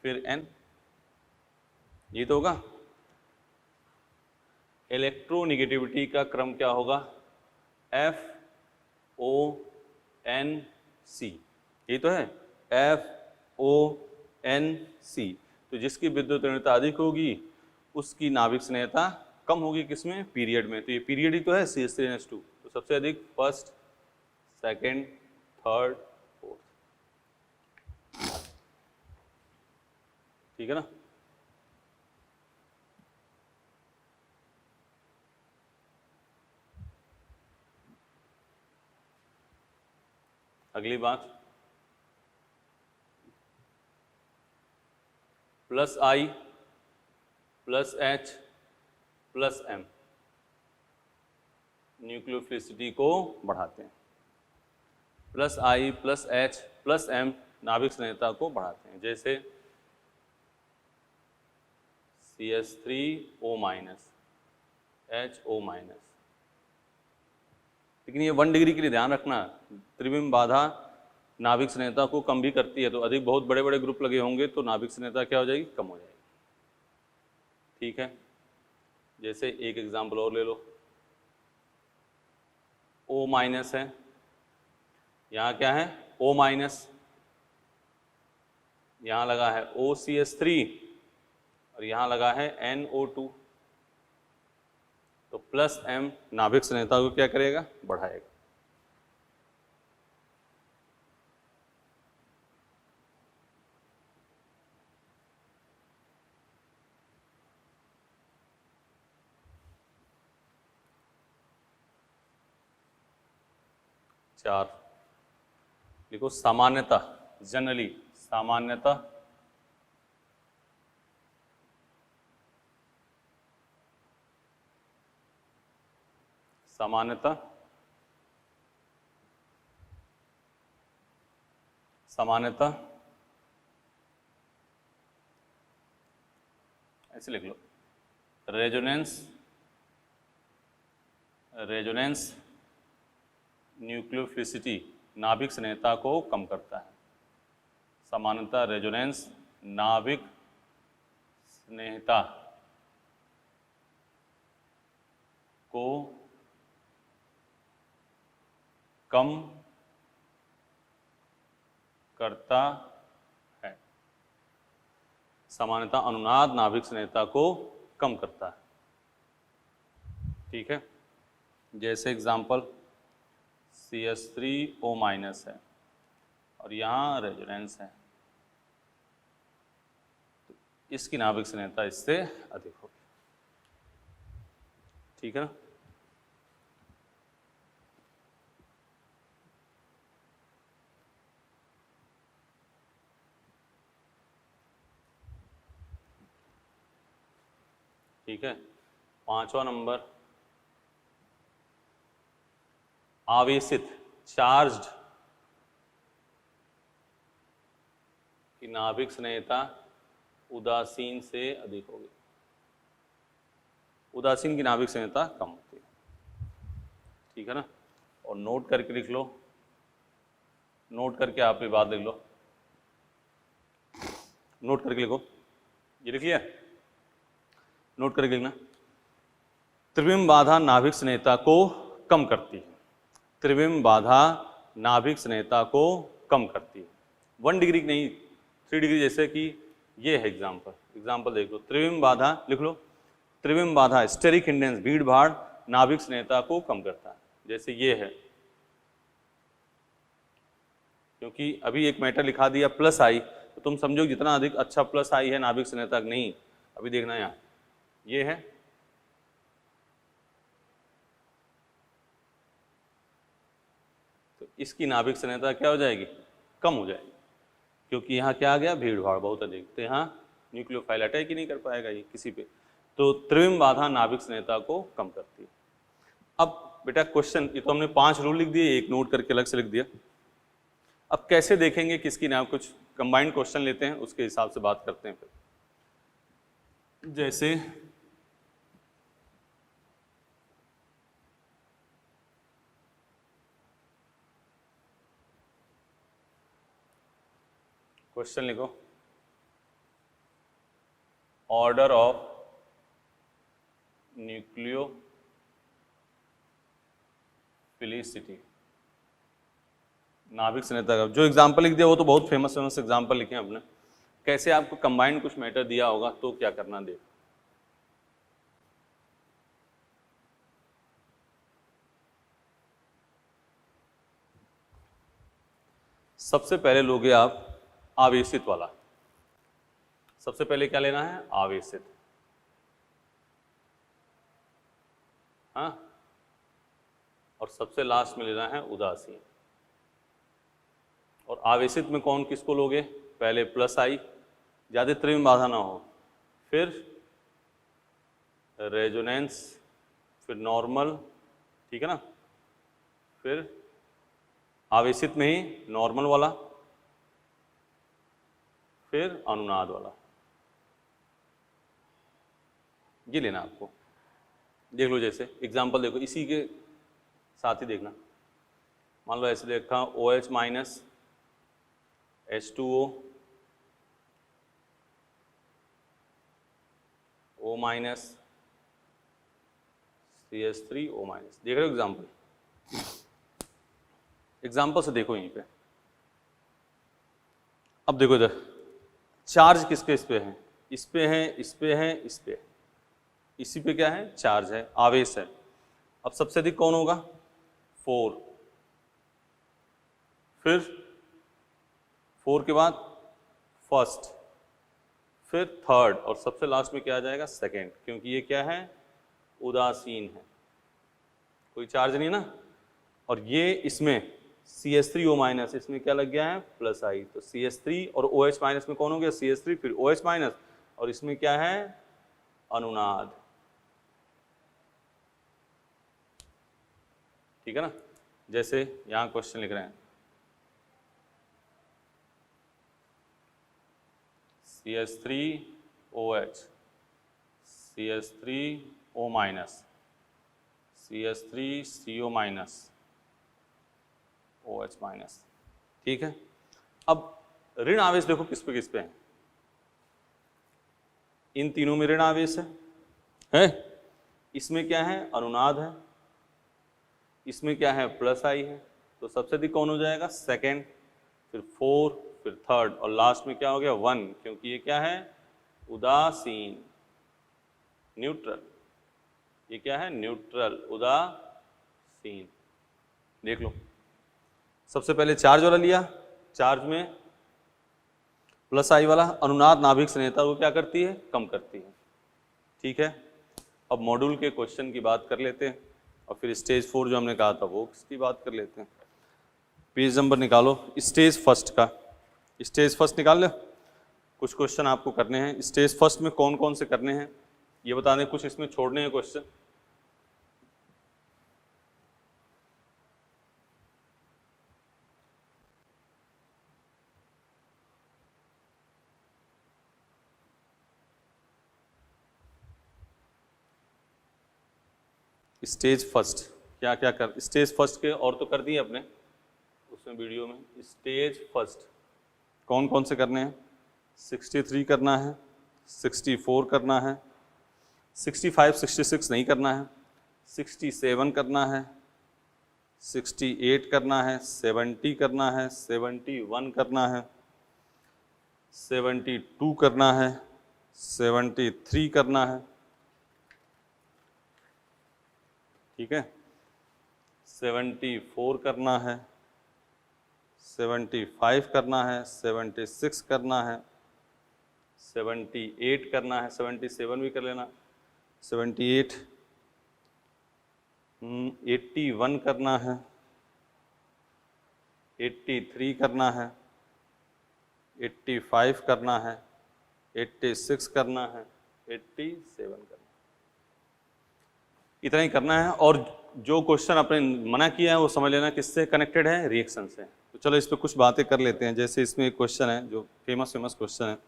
फिर N, ये तो होगा। इलेक्ट्रोनेगेटिविटी का क्रम क्या होगा, F O N C, ये तो है, F O N C। तो जिसकी विद्युत ऋणता अधिक होगी उसकी नाभिक स्नेहता कम होगी, किसमें, पीरियड में। तो ये पीरियड ही तो है CH3NH2, तो सबसे अधिक फर्स्ट, सेकंड, थर्ड, फोर्थ। ठीक है ना। अगली बात, plus I plus H plus M nucleophilicity को बढ़ाते हैं। Plus I plus H plus M नाभिक स्नेहता को बढ़ाते हैं। जैसे CH3O माइनस HO माइनस। लेकिन ये 1 डिग्री के लिए ध्यान रखना, त्रिविम बाधा नाभिक स्नेहता को कम भी करती है, तो अधिक बहुत बड़े बड़े ग्रुप लगे होंगे तो नाभिक स्नेहता क्या हो जाएगी, कम हो जाएगी। ठीक है, जैसे एक एग्जाम्पल और ले लो, O माइनस है, यहाँ क्या है, O माइनस, यहाँ लगा है OCH3 और यहाँ लगा है NO2, तो प्लस M नाभिक स्नेहता को क्या करेगा, बढ़ाएगा। चार, लिखो सामान्यतः, जनरली, सामान्यतः सामान्यतः सामान्यतः ऐसे लिख लो, रेजोनेंस न्यूक्लियोफिलिसिटी नाभिक स्नेहता को कम करता है। सामान्यतः रेजोनेंस नाभिक स्नेहता को कम करता है। सामान्यतः अनुनाद नाभिक स्नेहता को कम करता है। ठीक है, जैसे एग्जाम्पल CH3O- है और यहाँ रेजोनेंस है, तो इसकी नाभिक स्नेहता इससे अधिक होगी। ठीक है ना। ठीक है, 5वां नंबर, आवेशित चार्ज्ड की नाभिक स्नेहता उदासीन से अधिक होगी। उदासीन की नाभिक स्नेहता कम होती है। ठीक है ना। और नोट करके लिख लो, नोट करके आप ये बात लिख लो, नोट करके लिखो, ये लिख लिया, नोट करके लिखना। त्रिविम बाधा नाभिक स्नेहता को कम करती है। त्रिविम बाधा नाभिक स्नेहता को कम करती है। 1 डिग्री की नहीं, 3 डिग्री, जैसे कि ये है एग्जाम्पल देख लो। त्रिविम बाधा लिख लो, त्रिविम बाधा स्टेरिक हिंडेंस भीड़ भाड़ नाभिक स्नेहता को कम करता है। जैसे ये है, क्योंकि अभी एक मैटर लिखा दिया प्लस आई, तो तुम समझो जितना अधिक अच्छा प्लस आई है नाभिक स्नेहता नहीं। अभी देखना यहाँ ये है, तो इसकी नाभिक स्नेहता क्या हो जाएगी, कम हो जाएगी, क्योंकि यहाँ क्या आ गया, भीड़ भाड़ बहुत अधिक, तो यहाँ न्यूक्लियोफाइल अटैक ही नहीं कर पाएगा ये किसी पे। तो त्रिविम बाधा नाभिक स्नेहता को कम करती है। अब बेटा क्वेश्चन, ये तो हमने 5 रूल लिख दिए, एक नोट करके अलग से लिख दिया। अब कैसे देखेंगे किसकी नाम, कुछ कंबाइंड क्वेश्चन लेते हैं, उसके हिसाब से बात करते हैं फिर। जैसे क्वेश्चन लिखो, ऑर्डर ऑफ न्यूक्लियोफिलिसिटी नाभिक स्नेहता का। जो एग्जाम्पल लिख दिया वो तो बहुत फेमस एग्जाम्पल लिखे हैं आपने। कैसे आपको कंबाइंड कुछ मैटर दिया होगा तो क्या करना देख। सबसे पहले लोगे आप आवेशित वाला। सबसे पहले क्या लेना है, आवेशित। हाँ, और सबसे लास्ट में लेना है उदासीन। और आवेशित में कौन किसको लोगे, पहले प्लस आई, ज्यादा त्रिविम बाधा ना हो, फिर रेजोनेंस, फिर नॉर्मल, ठीक है ना, फिर आवेशित में ही नॉर्मल वाला, फिर अनुनाद वाला। ये लेना आपको। देख लो, जैसे एग्जांपल देखो, इसी के साथ ही देखना। मान लो ऐसे देखा, OH minus H2O, O minus CH3O minus. देख रहे हो एग्जाम्पल, एग्जाम्पल से देखो यहीं पे। अब देखो इधर चार्ज किसके इस पे है, इस पे है, इस पे है, इस पे है, इसी पे क्या है, चार्ज है, आवेश है। अब सबसे अधिक कौन होगा, 4, फिर 4 के बाद फर्स्ट, फिर थर्ड, और सबसे लास्ट में क्या आ जाएगा, सेकेंड, क्योंकि ये क्या है, उदासीन है, कोई चार्ज नहीं ना। और ये इसमें CH3O माइनस, इसमें क्या लग गया है प्लस आई, तो CH3 और OH माइनस में कौन हो गया CH3 फिर OH माइनस, और इसमें क्या है अनुनाद, ठीक है ना। जैसे यहां क्वेश्चन लिख रहे हैं CH3OH, CH3O minus, CH3CO minus, OH minus, ठीक है। अब ऋण आवेश देखो किस पे है, इन तीनों में ऋण आवेश है? इसमें क्या है अनुनाद है, इसमें क्या है प्लस आई है, तो सबसे अधिक कौन हो जाएगा सेकेंड, फिर 4, फिर थर्ड, और लास्ट में क्या हो गया 1, क्योंकि ये क्या है उदासीन, न्यूट्रल, ये क्या है न्यूट्रल उदासीन। देख लो सबसे पहले चार्ज वाला लिया, चार्ज में प्लस आई वाला, अनुनाद नाभिक स्नेहता को क्या करती है कम करती है, ठीक है। अब मॉड्यूल के क्वेश्चन की बात कर लेते हैं और फिर स्टेज 4 जो हमने कहा था वो उसकी बात कर लेते हैं। पेज नंबर निकालो स्टेज फर्स्ट का, स्टेज फर्स्ट निकाल लो। कुछ क्वेश्चन आपको करने हैं स्टेज फर्स्ट में, कौन कौन से करने हैं ये बता दें, कुछ इसमें छोड़ने हैं क्वेश्चन। स्टेज फर्स्ट क्या क्या कर, स्टेज फर्स्ट के और तो कर दिए अपने उसमें वीडियो में। स्टेज फर्स्ट कौन कौन से करने हैं, 63 करना है, 64 करना है, 65 66 नहीं करना है, 67 करना है, 68 करना है, 70 करना है, 71 करना है, 72 करना है, 73 करना है, ठीक है, 74 करना है, 75 करना है, 76 करना है, 78 करना है, 77 भी कर लेना, 78, 81 करना है, 83 करना है, 85 करना है, 86 करना है, 87 करना है, इतना ही करना है। और जो क्वेश्चन आपने मना किया है वो समझ लेना किससे कनेक्टेड है, रिएक्शन से। तो चलो इस पर कुछ बातें कर लेते हैं। जैसे इसमें एक क्वेश्चन है जो फेमस क्वेश्चन है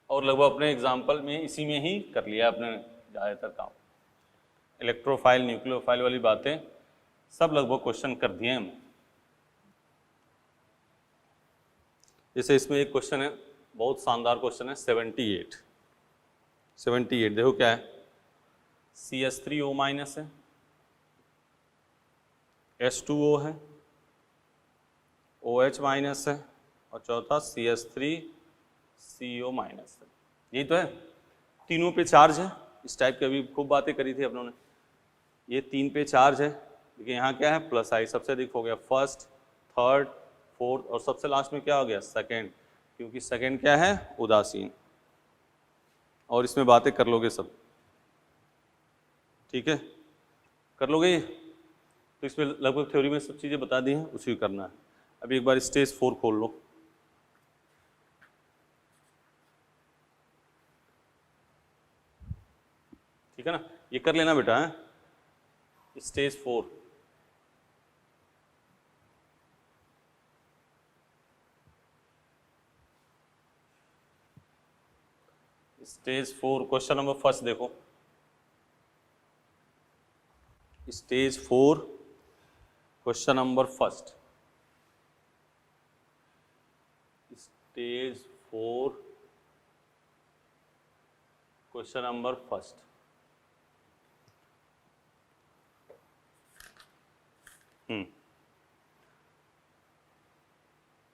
और लगभग अपने एग्जाम्पल में इसी में ही कर लिया आपने ज़्यादातर काम, इलेक्ट्रोफाइल न्यूक्लियोफाइल वाली बातें सब लगभग क्वेश्चन कर दिए हमने। जैसे इसमें एक क्वेश्चन है बहुत शानदार क्वेश्चन है 78 देखो क्या है, CH3O माइनस है, H2O है, OH माइनस है और चौथा CH3CO माइनस है। यही तो है, तीनों पे चार्ज है, इस टाइप की अभी खूब बातें करी थी अपनों ने। ये 3 पे चार्ज है, लेकिन यहाँ क्या है प्लस आई, सबसे अधिक हो गया फर्स्ट, थर्ड, फोर्थ और सबसे लास्ट में क्या हो गया सेकेंड, क्योंकि सेकेंड क्या है उदासीन। और इसमें बातें कर लोगे सब, ठीक है कर लोगे ये। तो इसमें लगभग थ्योरी में सब चीज़ें बता दी हैं, उसी को करना है। अभी एक बार स्टेज 4 खोल लो, ठीक है ना, ये कर लेना बेटा है stage 4। Stage 4 question number first देखो, stage 4 question number first, stage 4 question number first.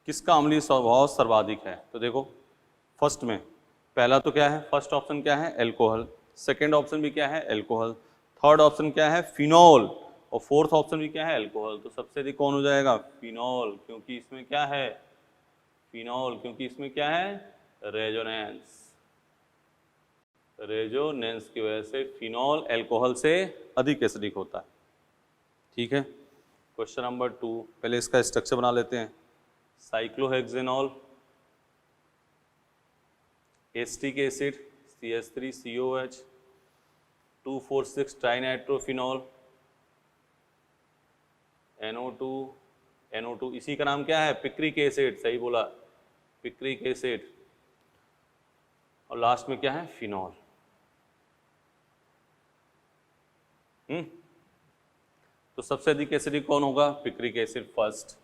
किसका अम्लीय स्वभाव सर्वाधिक है? तो देखो फर्स्ट में पहला तो क्या है, फर्स्ट ऑप्शन क्या है एल्कोहल, सेकंड ऑप्शन भी क्या है एल्कोहल, थर्ड ऑप्शन क्या है फिनॉल और फोर्थ ऑप्शन भी क्या है एल्कोहल। तो सबसे अधिक कौन हो जाएगा फिनॉल, क्योंकि इसमें क्या है फिनॉल, क्योंकि इसमें क्या है रेजोनेंस, रेजोनेंस की वजह से फिनॉल एल्कोहल से अधिक एसिडिक होता है। ठीक है। क्वेश्चन नंबर 2, पहले इसका स्ट्रक्चर बना लेते हैं। Cyclohexanol, acetic acid CH3COH, 2,4,6 trinitrophenol, NO2, इसी का नाम क्या है? पिक्रिक एसिड, सही बोला, पिक्रिक एसिड। और लास्ट में क्या है? फिनॉल। तो सबसे अधिक एसिडिक कौन होगा? पिक्रिक एसिड फर्स्ट,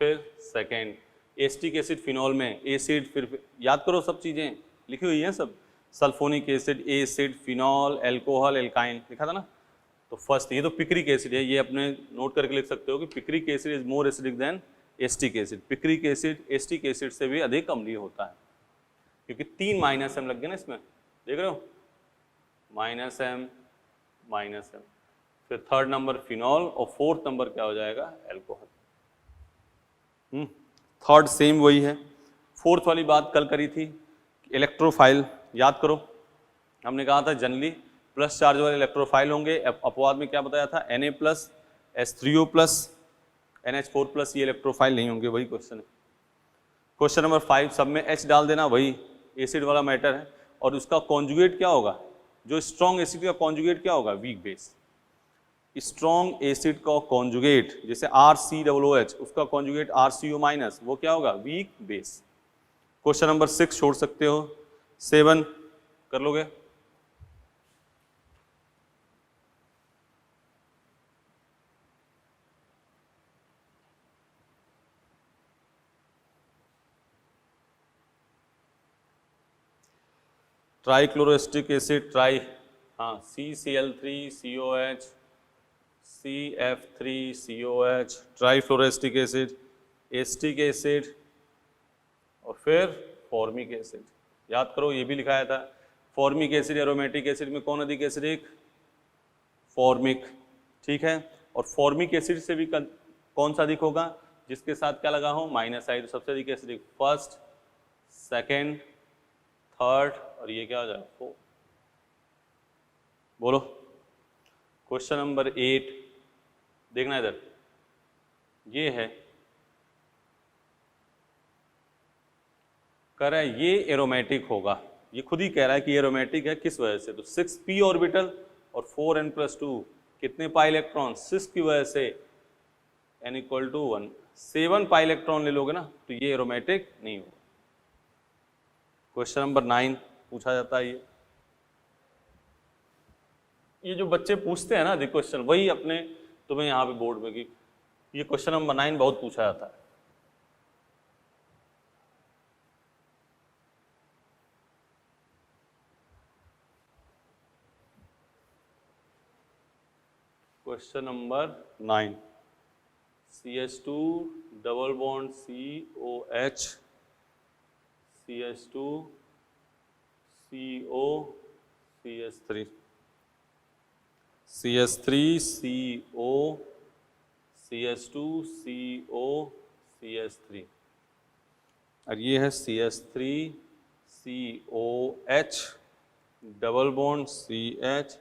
फिर सेकेंड, एस्टिक एसिड, फिनॉल में एसिड, फिर याद करो सब चीजें लिखी हुई हैं सब, sulphonic acid, acid, phenol, alcohol, alkyne, लिखा था ना। तो फर्स्ट ये तो पिक्रिक एसिड है, ये अपने नोट करके लिख सकते हो कि picric acid is more acidic then acetic acid. Picric acid acetic acid से भी अधिक अम्लीय होता है, क्योंकि 3 -M लग गए ना इसमें, देख रहे हो, -M, फिर थर्ड नंबर फिनॉल, और फोर्थ नंबर क्या हो जाएगा? एल्कोहल। थर्ड सेम वही है। फोर्थ वाली बात कल करी थी, इलेक्ट्रोफाइल, याद करो, हमने कहा था जनरली प्लस चार्ज वाले इलेक्ट्रोफाइल होंगे। अपवाद में क्या बताया था? Na+, H3O+, NH4+, ये इलेक्ट्रोफाइल नहीं होंगे, वही क्वेश्चन है। क्वेश्चन नंबर 5, सब में H डाल देना, वही एसिड वाला मैटर है। और उसका कॉन्जुगेट क्या होगा? जो स्ट्रॉन्ग एसिड का कॉन्जुगेट क्या होगा? Weak base. स्ट्रॉन्ग एसिड का कॉन्जुगेट जैसे RCOOH, उसका कॉन्जुगेट RCO-, वो क्या होगा? Weak base. क्वेश्चन नंबर 6 छोड़ सकते हो, 7 कर लोगे। ट्राइक्लोरोएस्टिक एसिड, हाँ, CCl3COH, CF3COH, ट्राइफ्लोरोएस्टिक acid, acetic acid, और फिर फॉर्मिक एसिड। याद करो, ये भी लिखाया था। फॉर्मिक एसिड, एरोमेटिक एसिड में कौन अधिक एसिडिक? फॉर्मिक, ठीक है। और फॉर्मिक एसिड से भी कौन सा अधिक होगा? जिसके साथ क्या लगा हो? -I, तो सबसे अधिक एसिडिक फर्स्ट, सेकेंड, थर्ड, और ये क्या हो जाएगा? 4। बोलो। क्वेश्चन नंबर 8 देखना इधर, ये है, कह रहा है ये एरोमेटिक होगा, ये खुद ही कह रहा है कि एरोमेटिक है, किस वजह से? तो 6p ऑर्बिटल और 4n+2, कितने पाई इलेक्ट्रॉन? 6 की वजह से n = 1, 7 पाई इलेक्ट्रॉन ले लोगे ना, तो ये एरोमेटिक नहीं होगा। क्वेश्चन नंबर 9 पूछा जाता है, ये जो बच्चे पूछते हैं ना अधिक क्वेश्चन, वही अपने तुम्हें यहाँ पे बोर्ड में, कि ये क्वेश्चन नंबर 9 बहुत पूछा जाता है। Question number 9, CH2 double bond COH, CH2 CO CH3, CH3 CO CH2 CO CH3, और ये है CH3 COH double bond CH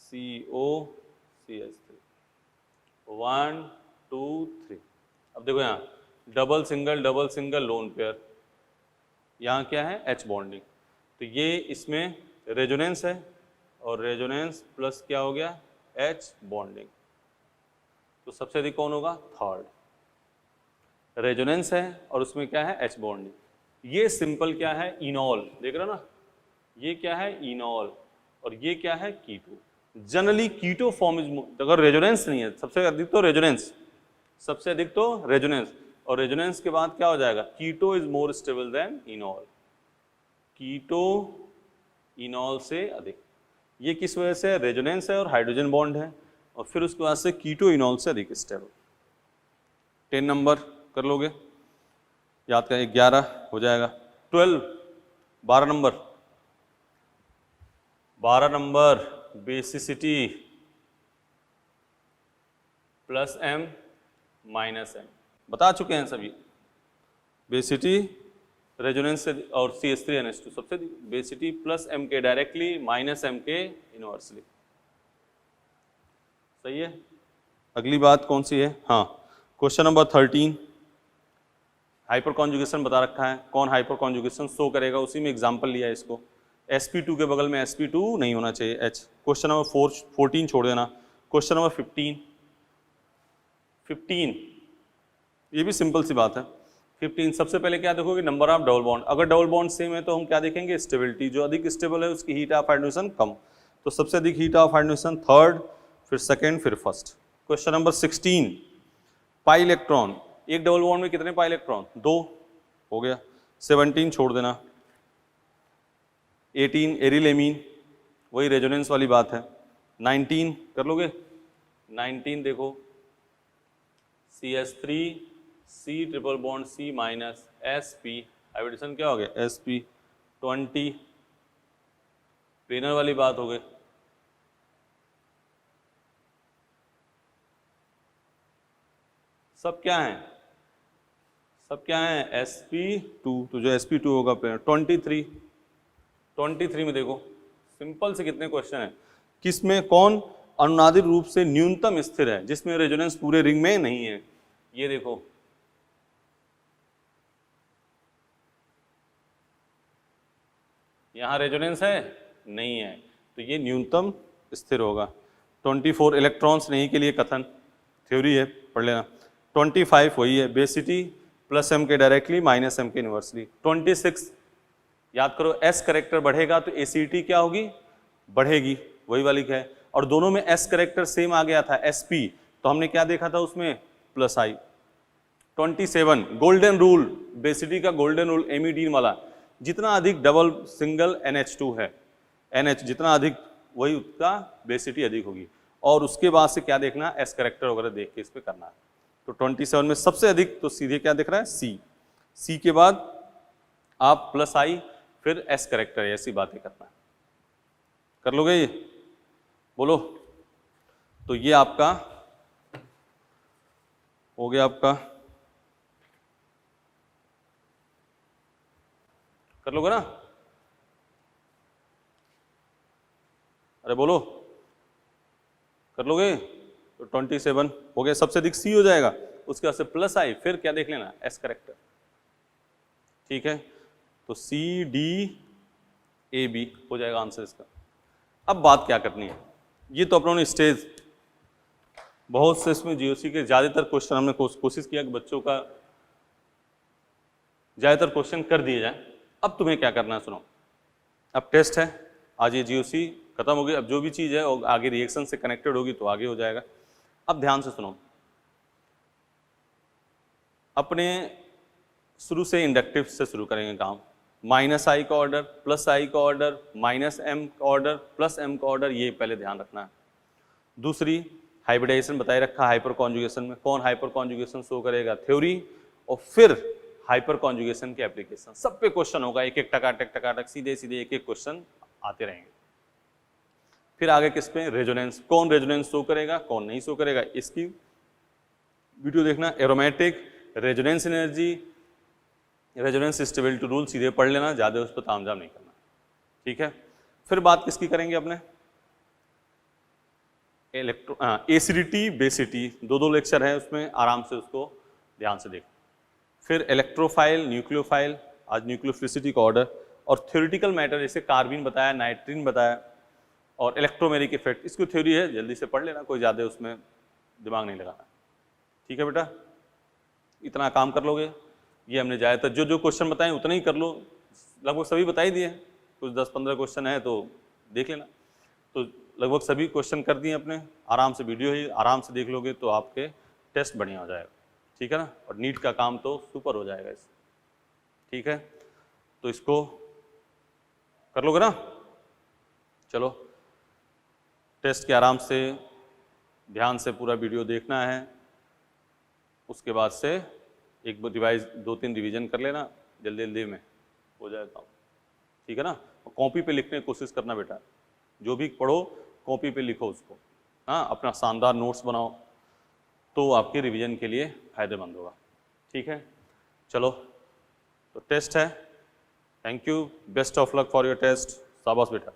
CO CH3, 1 2 3। अब देखो यहाँ डबल सिंगल लोन पेयर, यहाँ क्या है? H बॉन्डिंग, तो ये इसमें रेजोनेंस है, और रेजोनेंस प्लस क्या हो गया? H बॉन्डिंग, तो सबसे अधिक कौन होगा? थर्ड। रेजोनेंस है और उसमें क्या है? H bonding. ये सिंपल क्या है? इनॉल, देख रहे हो ना, ये क्या है? इनॉल, और ये क्या है? कीटो। जनरली कीटो फॉर्म इज, अगर रेजोनेंस नहीं है, सबसे अधिक तो रेजोनेंस, सबसे अधिक तो रेजोनेंस, और रेजोनेंस के बाद क्या हो जाएगा? Keto is more stable than enol, keto enol से अधिक। ये किस वजह से? रेजोनेंस है और हाइड्रोजन बॉन्ड है, और फिर उसके बाद से कीटो इनॉल से अधिक स्टेबल। 10 नंबर कर लोगे, याद करें, 11 हो जाएगा। 12, 12 नंबर बेसिसिटी +M -M, बता चुके हैं सभी। बेसिसिटी, रेजोनेंस और CH3NH2 सबसे बेसिसिटी +M के डायरेक्टली, -M के इनवर्सली, सही है। अगली बात कौन सी है? हाँ, क्वेश्चन नंबर 13 हाइपर कॉन्जुगेशन बता रखा है, कौन हाइपर कॉन्जुगेशन शो करेगा, उसी में एग्जांपल लिया है इसको। sp2 के बगल में sp2 नहीं होना चाहिए h। क्वेश्चन नंबर 14 छोड़ देना। क्वेश्चन नंबर 15 ये भी सिंपल सी बात है। 15 सबसे पहले क्या देखोगे? Number of double bond. अगर डबल बॉन्ड सेम है तो हम क्या देखेंगे? स्टेबिलिटी। जो अधिक स्टेबल है उसकी हीट ऑफ हाइड्रोजन कम। तो सबसे अधिक हीट ऑफ हाइड्रोजन थर्ड, फिर सेकेंड, फिर first. Question number 16 pi electron. एक डबल बॉन्ड में कितने पाई इलेक्ट्रॉन? 2 हो गया। 17 छोड़ देना। 18 एरिलेमीन, वही रेजोनेंस वाली बात है। 19 कर लोगे? 19 देखो CH3 C triple bond C minus SP, hybridisation क्या हो गया? SP। 20 पेनर वाली बात हो गई। सब क्या है? सब क्या है? sp2। तो जो sp2 होगा पेनर। 23 में देखो सिंपल से कितने क्वेश्चन है, किसमें कौन अनुनादित रूप से न्यूनतम स्थिर है, जिसमें रेजोनेंस पूरे रिंग में नहीं है। ये देखो यहां रेजोनेंस है, नहीं है, तो ये न्यूनतम स्थिर होगा। 24 इलेक्ट्रॉन्स नहीं के लिए कथन, थ्योरी है, पढ़ लेना। 25 वही है, बेसिटी प्लस m के डायरेक्टली माइनस m के इनवर्सली। 26 याद करो, s करेक्टर बढ़ेगा तो एसिडिटी क्या होगी? बढ़ेगी, वही वाली क्या है। और दोनों में s करेक्टर सेम आ गया था sp, तो हमने क्या देखा था उसमें? Plus i। 27 golden rule, basicity का गोल्डन रूल एमिडीन वाला, जितना अधिक डबल सिंगल NH2 है, NH जितना अधिक वही उसका बेसिटी अधिक होगी। और उसके बाद से क्या देखना? s करेक्टर वगैरह देख के इस पे करना है। तो 27 में सबसे अधिक तो सीधे क्या दिख रहा है? C के बाद आप प्लस i, फिर s करेक्टर, ऐसी बातें करना है। कर लोगे ये? बोलो। तो ये आपका हो गया, आपका कर लोगे ना? अरे बोलो, कर लोगे? तो 27 हो गया, सबसे अधिक C हो जाएगा, उसके बाद से प्लस i, फिर क्या देख लेना? s character. ठीक है, तो C D A B हो जाएगा आंसर इसका। अब बात क्या करनी है? ये तो अपनों ने स्टेज बहुत से इसमें जीओसी के ज़्यादातर क्वेश्चन हमने कोशिश किया कि बच्चों का ज़्यादातर क्वेश्चन कर दिए जाए। अब तुम्हें क्या करना है सुनो, अब टेस्ट है, आज ये जीओसी खत्म हो गई, अब जो भी चीज़ है और आगे रिएक्शन से कनेक्टेड होगी तो आगे हो जाएगा। अब ध्यान से सुनो, अपने शुरू से इंडक्टिव से शुरू करेंगे काम। माइनस i का ऑर्डर, प्लस i का ऑर्डर, माइनस m का ऑर्डर, प्लस m का ऑर्डर, ये पहले ध्यान रखना है। दूसरी हाइब्रिडाइजेशन बताए रखा, हाइपर कॉन्जुगेशन में कौन हाइपर कॉन्जुगेशन शो करेगा, थ्योरी, और फिर हाइपर कॉन्जुगेशन के एप्लीकेशन, सब पे क्वेश्चन होगा, एक एक टकाटक सीधे सीधे एक एक क्वेश्चन आते रहेंगे। फिर आगे किस पे? रेजोनेंस, कौन रेजोनेंस शो करेगा, कौन नहीं शो करेगा, इसकी वीडियो देखना। Aromatic, resonance energy, resonance stability rule सीधे पढ़ लेना, ज़्यादा उस पर तामझाम नहीं करना। ठीक है, फिर बात किसकी करेंगे अपने? एसिडिटी बेसिटी, दो लेक्चर है उसमें, आराम से उसको ध्यान से देख। फिर इलेक्ट्रोफाइल, न्यूक्लियोफाइल, आज न्यूक्लियोफिलिसिटी का ऑर्डर, और थ्योरेटिकल मैटर जैसे कार्बिन बताया, नाइट्रीन बताया, और इलेक्ट्रोमेरिक इफेक्ट, इसकी थ्योरी है, जल्दी से पढ़ लेना, कोई ज़्यादा उसमें दिमाग नहीं लगाना। ठीक है बेटा, इतना काम कर लोगे। ये हमने ज़्यादातर जो क्वेश्चन बताए उतना ही कर लो, लगभग सभी बता ही दिए, कुछ 10-15 क्वेश्चन है तो देख लेना। तो लगभग सभी क्वेश्चन कर दिए अपने, आराम से वीडियो ही आराम से देख लोगे तो आपके टेस्ट बढ़िया हो जाएगा। ठीक है ना, और नीट का काम तो सुपर हो जाएगा इससे। ठीक है, तो इसको कर लोगे ना? चलो, टेस्ट के आराम से ध्यान से पूरा वीडियो देखना है, उसके बाद से एक रिवाइज 2-3 रिवीजन कर लेना, जल्दी जल्दी में हो जाएगा। ठीक है ना, कॉपी पे लिखने की कोशिश करना बेटा, जो भी पढ़ो कॉपी पे लिखो उसको, हाँ, अपना शानदार नोट्स बनाओ, तो आपके रिवीजन के लिए फायदेमंद होगा। ठीक है, चलो, तो टेस्ट है। Thank you, best of luck for your test. शाबाश बेटा।